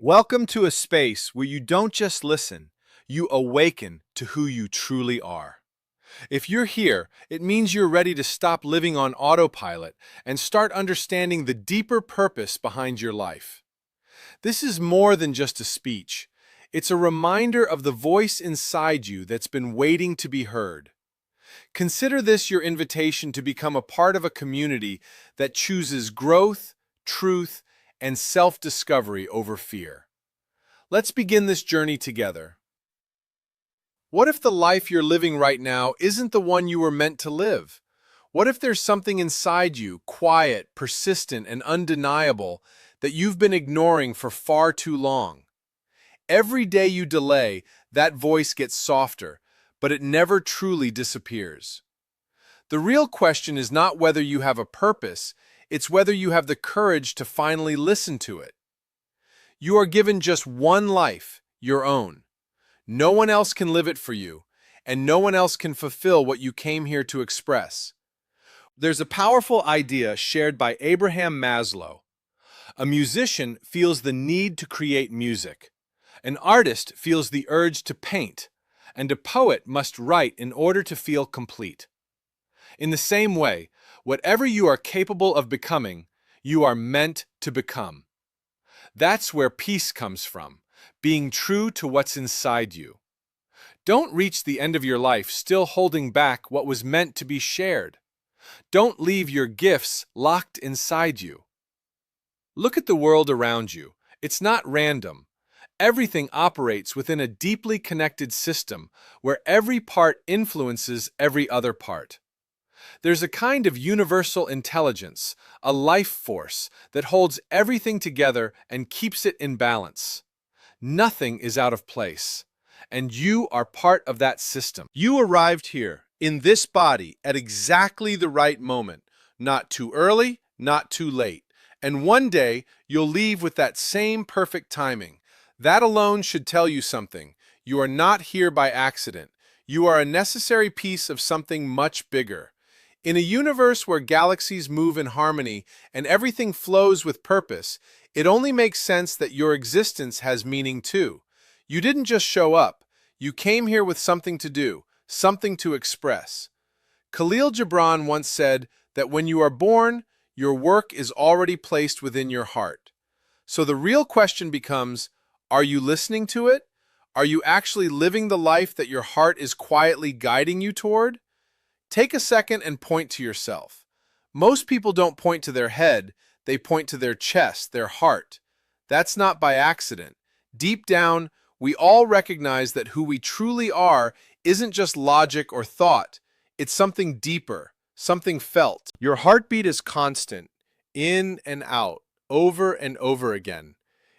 Welcome to a space where you don't just listen, you awaken to who you truly are. If you're here, it means you're ready to stop living on autopilot and start understanding the deeper purpose behind your life. This is more than just a speech. It's a reminder of the voice inside you that's been waiting to be heard. Consider this your invitation to become a part of a community that chooses growth, truth, and self-discovery over fear. Let's begin this journey together. What if the life you're living right now isn't the one you were meant to live? What if there's something inside you, quiet, persistent, and undeniable, that you've been ignoring for far too long? Every day you delay, that voice gets softer, but it never truly disappears. The real question is not whether you have a purpose, it's whether you have the courage to finally listen to it. You are given just one life, your own. No one else can live it for you, and no one else can fulfill what you came here to express. There's a powerful idea shared by Abraham Maslow. A musician feels the need to create music. An artist feels the urge to paint, and a poet must write in order to feel complete. In the same way, whatever you are capable of becoming, you are meant to become. That's where peace comes from, being true to what's inside you. Don't reach the end of your life still holding back what was meant to be shared. Don't leave your gifts locked inside you. Look at the world around you. It's not random. Everything operates within a deeply connected system where every part influences every other part. There's a kind of universal intelligence, a life force, that holds everything together and keeps it in balance. Nothing is out of place, and you are part of that system. You arrived here, in this body, at exactly the right moment, not too early, not too late, and one day you'll leave with that same perfect timing. That alone should tell you something. You are not here by accident. You are a necessary piece of something much bigger. In a universe where galaxies move in harmony and everything flows with purpose, it only makes sense that your existence has meaning too. You didn't just show up. You came here with something to do, something to express. Khalil Gibran once said that when you are born, your work is already placed within your heart. So the real question becomes, are you listening to it? Are you actually living the life that your heart is quietly guiding you toward? Take a second and point to yourself. Most people don't point to their head, they point to their chest, their heart. That's not by accident. Deep down, we all recognize that who we truly are isn't just logic or thought. It's something deeper, something felt. Your heartbeat is constant, in and out, over and over again.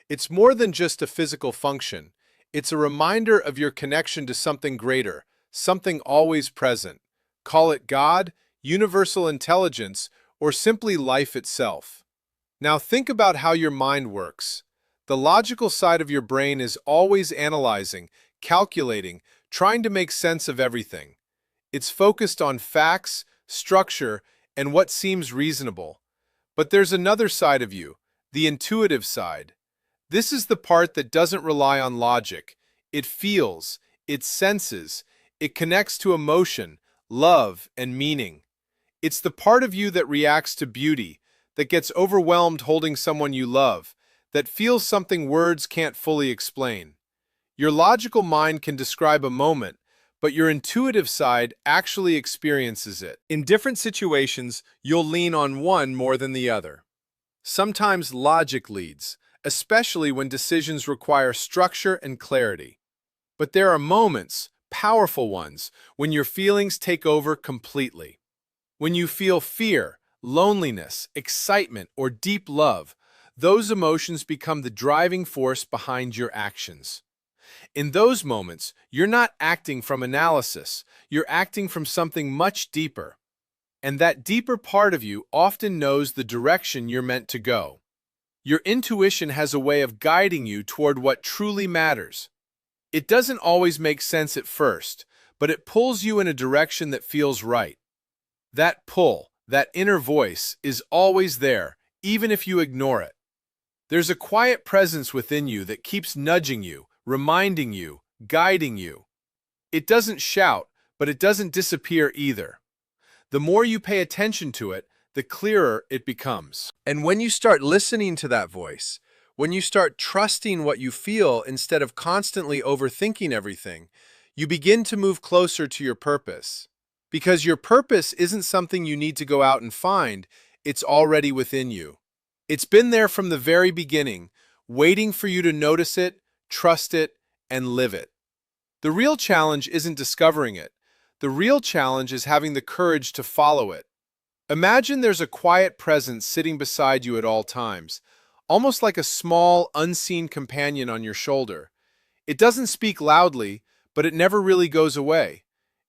It's more than just a physical function. It's a reminder of your connection to something greater, something always present. Call it God, universal intelligence, or simply life itself. Now think about how your mind works. The logical side of your brain is always analyzing, calculating, trying to make sense of everything. It's focused on facts, structure, and what seems reasonable. But there's another side of you, the intuitive side. This is the part that doesn't rely on logic. It feels, it senses, it connects to emotion, love, and meaning. It's the part of you that reacts to beauty, that gets overwhelmed holding someone you love, that feels something words can't fully explain. Your logical mind can describe a moment, but your intuitive side actually experiences it. In different situations, you'll lean on one more than the other. Sometimes logic leads, especially when decisions require structure and clarity. But there are moments, powerful ones, when your feelings take over completely. When you feel fear, loneliness, excitement, or deep love, those emotions become the driving force behind your actions. In those moments, you're not acting from analysis, you're acting from something much deeper. And that deeper part of you often knows the direction you're meant to go. Your intuition has a way of guiding you toward what truly matters. It doesn't always make sense at first, but it pulls you in a direction that feels right. That pull, that inner voice, is always there, even if you ignore it. There's a quiet presence within you that keeps nudging you, reminding you, guiding you. It doesn't shout, but it doesn't disappear either. The more you pay attention to it, the clearer it becomes. And when you start listening to that voice, when you start trusting what you feel instead of constantly overthinking everything, you begin to move closer to your purpose. Because your purpose isn't something you need to go out and find, it's already within you. It's been there from the very beginning, waiting for you to notice it, trust it, and live it. The real challenge isn't discovering it. The real challenge is having the courage to follow it. Imagine there's a quiet presence sitting beside you at all times, almost like a small, unseen companion on your shoulder. It doesn't speak loudly, but it never really goes away.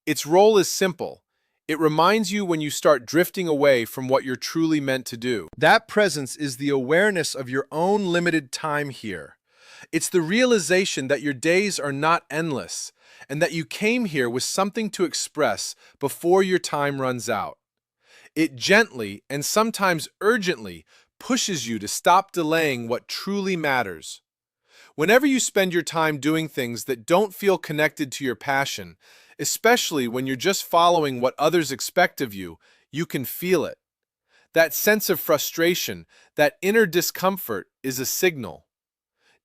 Its role is simple. It reminds you when you start drifting away from what you're truly meant to do. That presence is the awareness of your own limited time here. It's the realization that your days are not endless, and that you came here with something to express before your time runs out. It gently, and sometimes urgently, pushes you to stop delaying what truly matters. Whenever you spend your time doing things that don't feel connected to your passion, especially when you're just following what others expect of you, you can feel it. That sense of frustration, that inner discomfort, is a signal.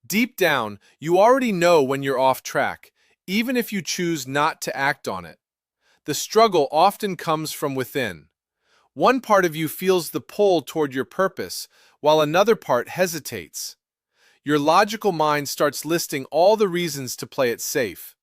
Deep down, you already know when you're off track, even if you choose not to act on it. The struggle often comes from within. One part of you feels the pull toward your purpose, while another part hesitates. Your logical mind starts listing all the reasons to play it safe.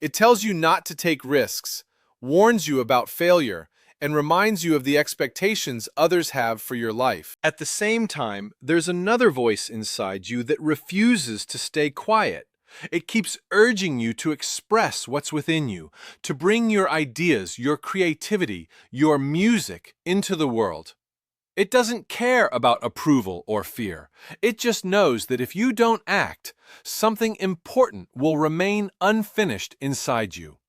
It tells you not to take risks, warns you about failure, and reminds you of the expectations others have for your life. At the same time, there's another voice inside you that refuses to stay quiet. It keeps urging you to express what's within you, to bring your ideas, your creativity, your music into the world. It doesn't care about approval or fear. It just knows that if you don't act, something important will remain unfinished inside you.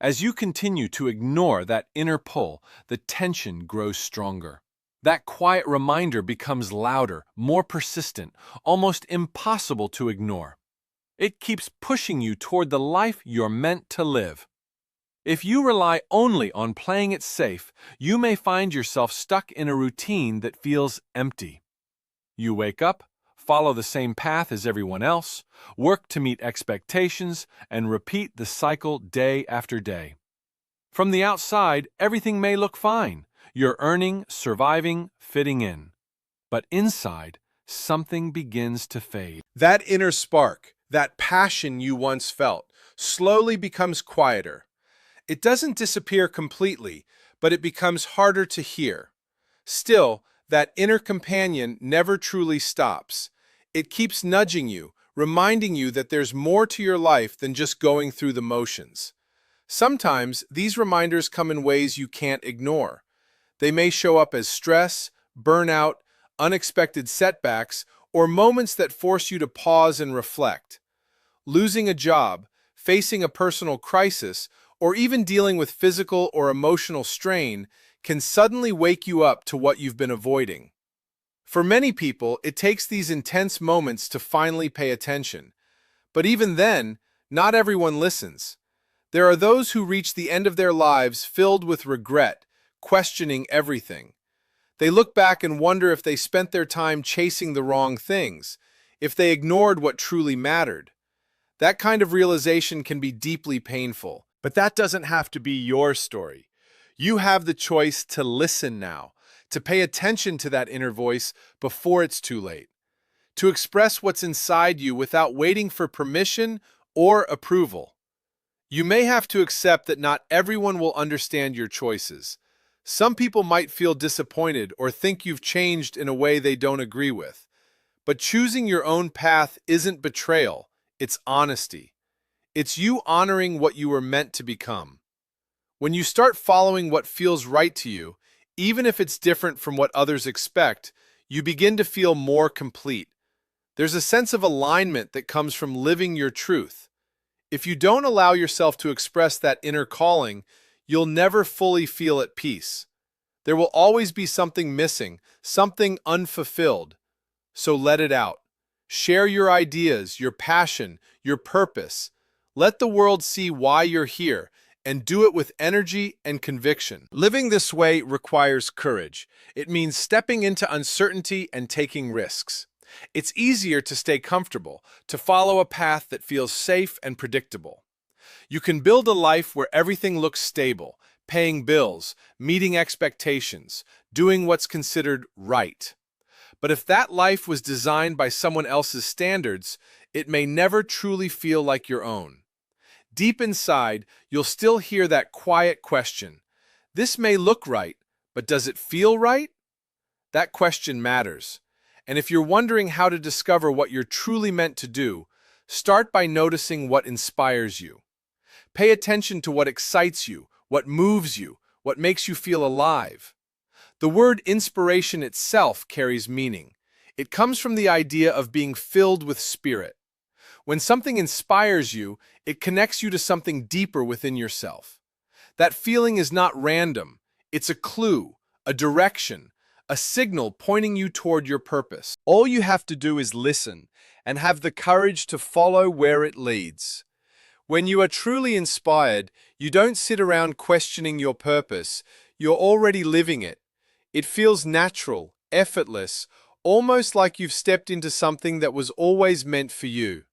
As you continue to ignore that inner pull, the tension grows stronger. That quiet reminder becomes louder, more persistent, almost impossible to ignore. It keeps pushing you toward the life you're meant to live. If you rely only on playing it safe, you may find yourself stuck in a routine that feels empty. You wake up, follow the same path as everyone else, work to meet expectations, and repeat the cycle day after day. From the outside, everything may look fine. You're earning, surviving, fitting in. But inside, something begins to fade. That inner spark, that passion you once felt, slowly becomes quieter. It doesn't disappear completely, but it becomes harder to hear. Still, that inner companion never truly stops. It keeps nudging you, reminding you that there's more to your life than just going through the motions. Sometimes, these reminders come in ways you can't ignore. They may show up as stress, burnout, unexpected setbacks, or moments that force you to pause and reflect. Losing a job, facing a personal crisis, or even dealing with physical or emotional strain can suddenly wake you up to what you've been avoiding. For many people, it takes these intense moments to finally pay attention. But even then, not everyone listens. There are those who reach the end of their lives filled with regret, questioning everything. They look back and wonder if they spent their time chasing the wrong things, if they ignored what truly mattered. That kind of realization can be deeply painful. But that doesn't have to be your story. You have the choice to listen now, to pay attention to that inner voice before it's too late, to express what's inside you without waiting for permission or approval. You may have to accept that not everyone will understand your choices. Some people might feel disappointed or think you've changed in a way they don't agree with. But choosing your own path isn't betrayal, it's honesty. It's you honoring what you were meant to become. When you start following what feels right to you, even if it's different from what others expect, you begin to feel more complete. There's a sense of alignment that comes from living your truth. If you don't allow yourself to express that inner calling, you'll never fully feel at peace. There will always be something missing, something unfulfilled. So let it out. Share your ideas, your passion, your purpose. Let the world see why you're here, and do it with energy and conviction. Living this way requires courage. It means stepping into uncertainty and taking risks. It's easier to stay comfortable, to follow a path that feels safe and predictable. You can build a life where everything looks stable, paying bills, meeting expectations, doing what's considered right. But if that life was designed by someone else's standards, it may never truly feel like your own. Deep inside, you'll still hear that quiet question. This may look right, but does it feel right? That question matters. And if you're wondering how to discover what you're truly meant to do, start by noticing what inspires you. Pay attention to what excites you, what moves you, what makes you feel alive. The word inspiration itself carries meaning. It comes from the idea of being filled with spirit. When something inspires you, it connects you to something deeper within yourself. That feeling is not random. It's a clue, a direction, a signal pointing you toward your purpose. All you have to do is listen and have the courage to follow where it leads. When you are truly inspired, you don't sit around questioning your purpose. You're already living it. It feels natural, effortless, almost like you've stepped into something that was always meant for you.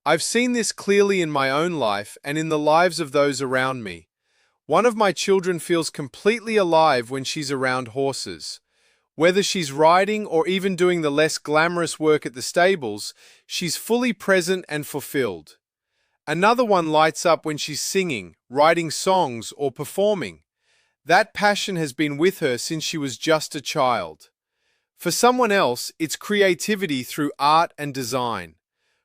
I've seen this clearly in my own life and in the lives of those around me. One of my children feels completely alive when she's around horses. Whether she's riding or even doing the less glamorous work at the stables, she's fully present and fulfilled. Another one lights up when she's singing, writing songs, or performing. That passion has been with her since she was just a child. For someone else, it's creativity through art and design.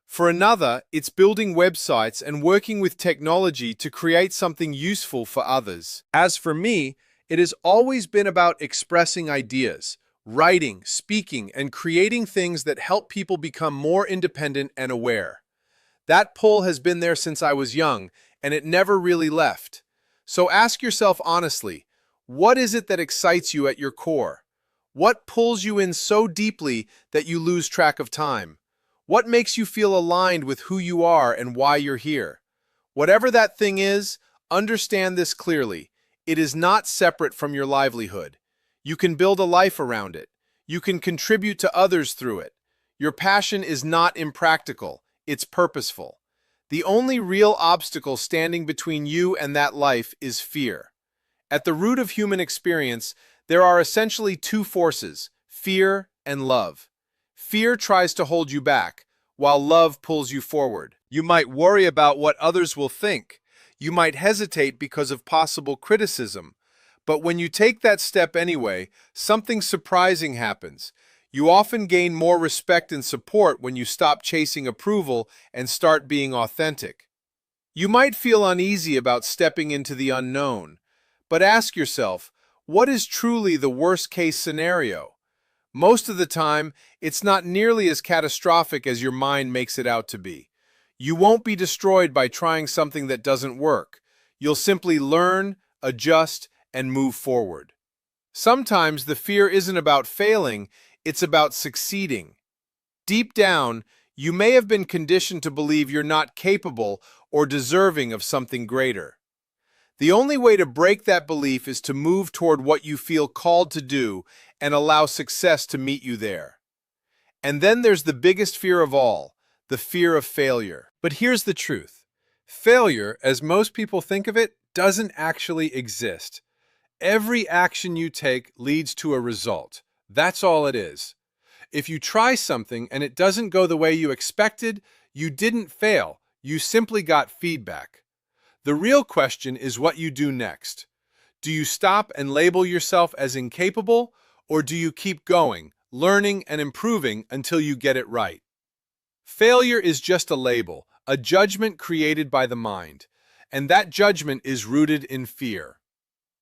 For another, it's building websites and working with technology to create something useful for others. As for me, it has always been about expressing ideas, writing, speaking, and creating things that help people become more independent and aware. That pull has been there since I was young, and it never really left. So ask yourself honestly, what is it that excites you at your core? What pulls you in so deeply that you lose track of time? What makes you feel aligned with who you are and why you're here? Whatever that thing is, understand this clearly. It is not separate from your livelihood. You can build a life around it. You can contribute to others through it. Your passion is not impractical. It's purposeful. The only real obstacle standing between you and that life is fear. At the root of human experience, there are essentially two forces, fear and love. Fear tries to hold you back, while love pulls you forward. You might worry about what others will think. You might hesitate because of possible criticism. But when you take that step anyway, something surprising happens. You often gain more respect and support when you stop chasing approval and start being authentic. You might feel uneasy about stepping into the unknown, but ask yourself, what is truly the worst-case scenario? Most of the time, it's not nearly as catastrophic as your mind makes it out to be. You won't be destroyed by trying something that doesn't work. You'll simply learn, adjust, and move forward. Sometimes the fear isn't about failing, it's about succeeding. Deep down, you may have been conditioned to believe you're not capable or deserving of something greater. The only way to break that belief is to move toward what you feel called to do and allow success to meet you there. And then there's the biggest fear of all, the fear of failure. But here's the truth. Failure, as most people think of it, doesn't actually exist. Every action you take leads to a result. That's all it is. If you try something and it doesn't go the way you expected, you didn't fail. You simply got feedback. The real question is what you do next. Do you stop and label yourself as incapable, or do you keep going, learning and improving until you get it right? Failure is just a label, a judgment created by the mind, and that judgment is rooted in fear.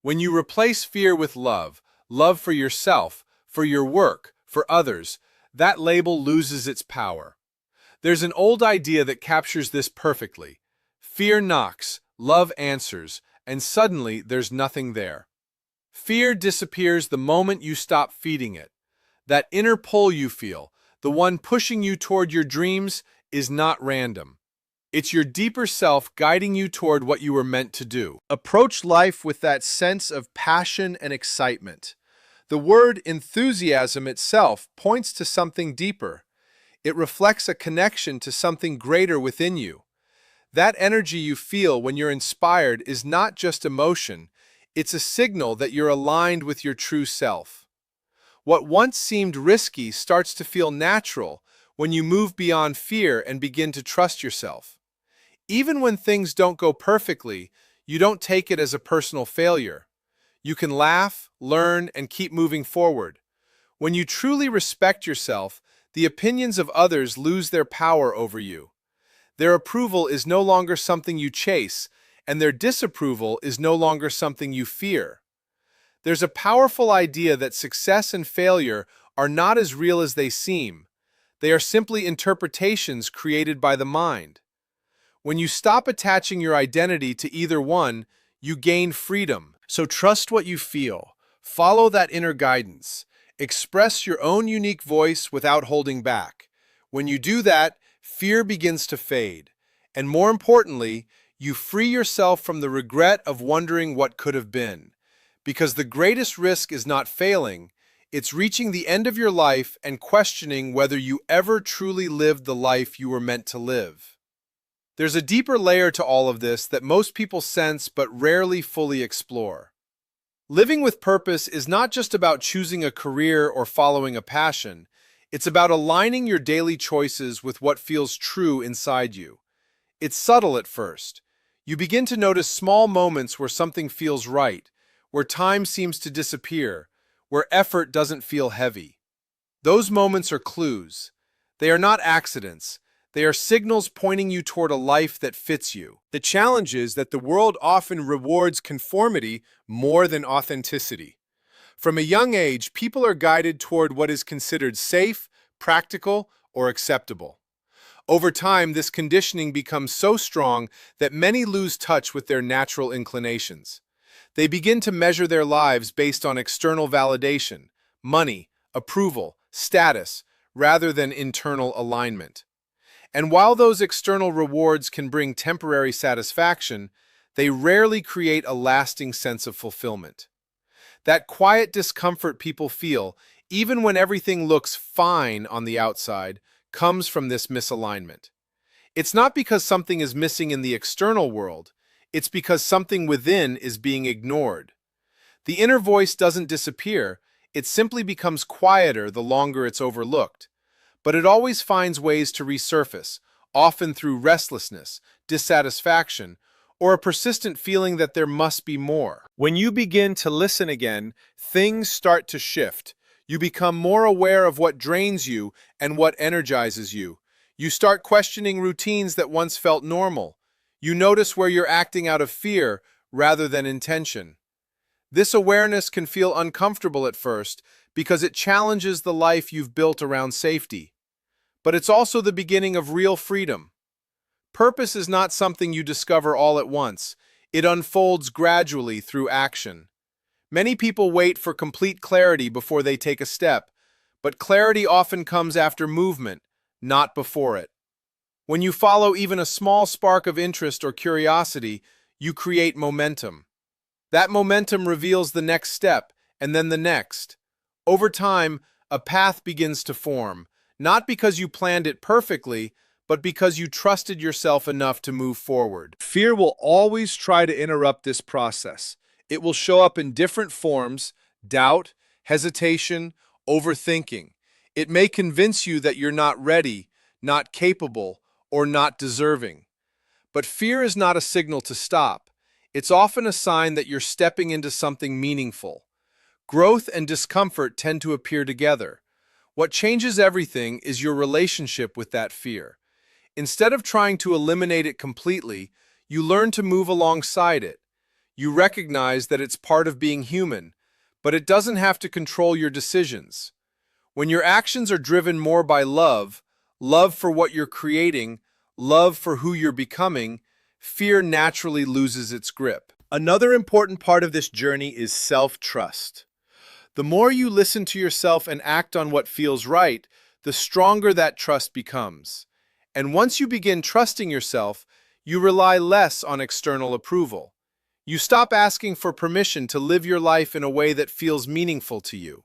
When you replace fear with love, love for yourself, for your work, for others, that label loses its power. There's an old idea that captures this perfectly. Fear knocks, love answers, and suddenly there's nothing there. Fear disappears the moment you stop feeding it. That inner pull you feel, the one pushing you toward your dreams, is not random. It's your deeper self guiding you toward what you were meant to do. Approach life with that sense of passion and excitement. The word enthusiasm itself points to something deeper. It reflects a connection to something greater within you. That energy you feel when you're inspired is not just emotion, it's a signal that you're aligned with your true self. What once seemed risky starts to feel natural when you move beyond fear and begin to trust yourself. Even when things don't go perfectly, you don't take it as a personal failure. You can laugh, learn, and keep moving forward. When you truly respect yourself, the opinions of others lose their power over you. Their approval is no longer something you chase, and their disapproval is no longer something you fear. There's a powerful idea that success and failure are not as real as they seem. They are simply interpretations created by the mind. When you stop attaching your identity to either one, you gain freedom. So trust what you feel. Follow that inner guidance. Express your own unique voice without holding back. When you do that, fear begins to fade. And more importantly, you free yourself from the regret of wondering what could have been. Because the greatest risk is not failing, it's reaching the end of your life and questioning whether you ever truly lived the life you were meant to live. There's a deeper layer to all of this that most people sense but rarely fully explore. Living with purpose is not just about choosing a career or following a passion. It's about aligning your daily choices with what feels true inside you. It's subtle at first. You begin to notice small moments where something feels right, where time seems to disappear, where effort doesn't feel heavy. Those moments are clues. They are not accidents. They are signals pointing you toward a life that fits you. The challenge is that the world often rewards conformity more than authenticity. From a young age, people are guided toward what is considered safe, practical, or acceptable. Over time, this conditioning becomes so strong that many lose touch with their natural inclinations. They begin to measure their lives based on external validation, money, approval, status, rather than internal alignment. And while those external rewards can bring temporary satisfaction, they rarely create a lasting sense of fulfillment. That quiet discomfort people feel, even when everything looks fine on the outside, comes from this misalignment. It's not because something is missing in the external world, it's because something within is being ignored. The inner voice doesn't disappear, it simply becomes quieter the longer it's overlooked. But it always finds ways to resurface, often through restlessness, dissatisfaction, or a persistent feeling that there must be more. When you begin to listen again, things start to shift. You become more aware of what drains you and what energizes you. You start questioning routines that once felt normal. You notice where you're acting out of fear rather than intention. This awareness can feel uncomfortable at first because it challenges the life you've built around safety. But it's also the beginning of real freedom. Purpose is not something you discover all at once. It unfolds gradually through action. Many people wait for complete clarity before they take a step, but clarity often comes after movement, not before it. When you follow even a small spark of interest or curiosity, you create momentum. That momentum reveals the next step, and then the next. Over time, a path begins to form, not because you planned it perfectly, but because you trusted yourself enough to move forward. Fear will always try to interrupt this process. It will show up in different forms: doubt, hesitation, overthinking. It may convince you that you're not ready, not capable, or not deserving. But fear is not a signal to stop. It's often a sign that you're stepping into something meaningful. Growth and discomfort tend to appear together. What changes everything is your relationship with that fear. Instead of trying to eliminate it completely, you learn to move alongside it. You recognize that it's part of being human, but it doesn't have to control your decisions. When your actions are driven more by love, love for what you're creating, love for who you're becoming, fear naturally loses its grip. Another important part of this journey is self-trust. The more you listen to yourself and act on what feels right, the stronger that trust becomes. And once you begin trusting yourself, you rely less on external approval. You stop asking for permission to live your life in a way that feels meaningful to you.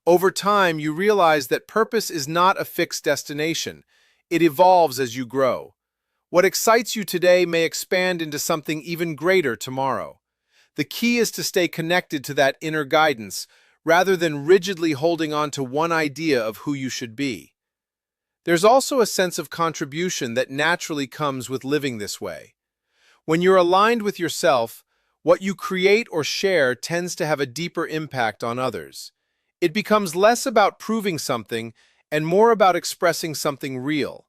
Over time, you realize that purpose is not a fixed destination. It evolves as you grow. What excites you today may expand into something even greater tomorrow. The key is to stay connected to that inner guidance, rather than rigidly holding on to one idea of who you should be. There's also a sense of contribution that naturally comes with living this way. When you're aligned with yourself, what you create or share tends to have a deeper impact on others. It becomes less about proving something and more about expressing something real.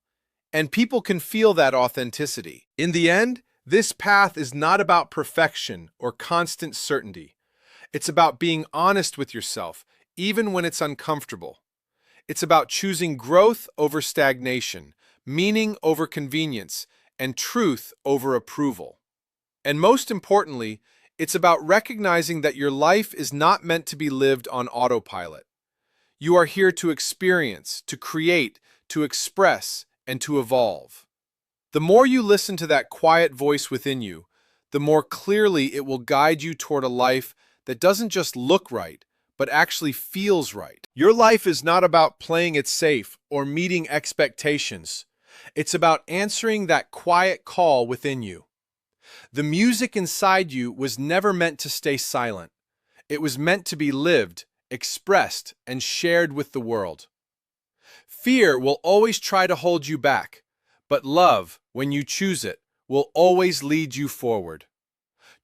And people can feel that authenticity. In the end, this path is not about perfection or constant certainty. It's about being honest with yourself, even when it's uncomfortable. It's about choosing growth over stagnation, meaning over convenience, and truth over approval. And most importantly, it's about recognizing that your life is not meant to be lived on autopilot. You are here to experience, to create, to express, and to evolve. The more you listen to that quiet voice within you, the more clearly it will guide you toward a life that doesn't just look right, but actually feels right. Your life is not about playing it safe or meeting expectations. It's about answering that quiet call within you. The music inside you was never meant to stay silent. It was meant to be lived, expressed, and shared with the world. Fear will always try to hold you back, but love, when you choose it, will always lead you forward.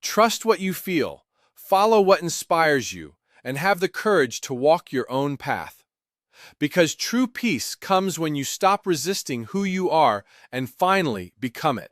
Trust what you feel, follow what inspires you, and have the courage to walk your own path. Because true peace comes when you stop resisting who you are and finally become it.